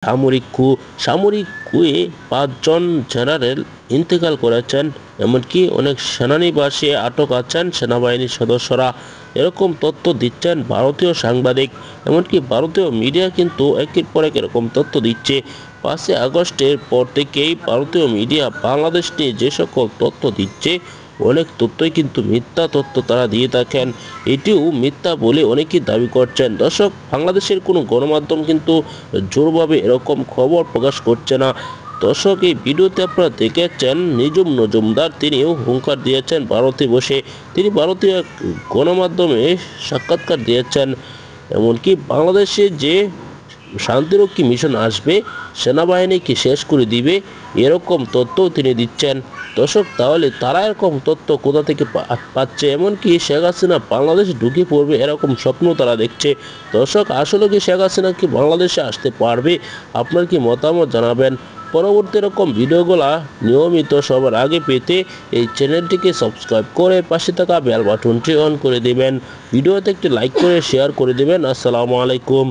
সামরিক কুয়ে 5 জন জেনারেল ইন্তেকাল করেছেন, এমনকি অনেক সেনানিবাসে আটক আছেন সেনাবাহিনীর সদস্যরা। এরকম তথ্য দিচ্ছেন ভারতীয় সাংবাদিক, এমনকি ভারতীয় মিডিয়া কিন্তু একের পর এক এরকম তথ্য দিচ্ছে। 5ই আগস্টের পর থেকেই ভারতীয় মিডিয়া বাংলাদেশ নিয়ে যে সকল তথ্য দিচ্ছে, অনেক তথ্যই কিন্তু মিথ্যা তথ্য তারা দিয়ে থাকেন। এটিও মিথ্যা বলে অনেকেই দাবি করছেন। দর্শক, বাংলাদেশের কোনো গণমাধ্যম কিন্তু জোরভাবে এরকম খবর প্রকাশ করছে না। দর্শক, এই ভিডিওতে আপনারা দেখেছেন নিজুম মজুমদার, তিনিও হুঙ্কার দিয়েছেন ভারতে বসে। তিনি ভারতীয় গণমাধ্যমে সাক্ষাৎকার দিয়েছেন, এমনকি বাংলাদেশে যে শান্তিরক্ষী মিশন আসবে, সেনাবাহিনীকে শেষ করে দিবে, এরকম তথ্যও তিনি দিচ্ছেন। দর্শক, তাহলে তারা এরকম তথ্য কোথা থেকে পাচ্ছে? এমনকি শেখ হাসিনা বাংলাদেশে ঢুকে পড়বে এরকম স্বপ্ন তারা দেখছে। দর্শক, আসলে কি শেখ হাসিনা কি বাংলাদেশে আসতে পারবে? আপনার কি মতামত জানাবেন। পরবর্তী এরকম ভিডিওগুলা নিয়মিত সবার আগে পেতে এই চ্যানেলটিকে সাবস্ক্রাইব করে পাশে থাকা বেল বাটনটি অন করে দিবেন। ভিডিওতে একটি লাইক করে শেয়ার করে দিবেন। আসসালামু আলাইকুম।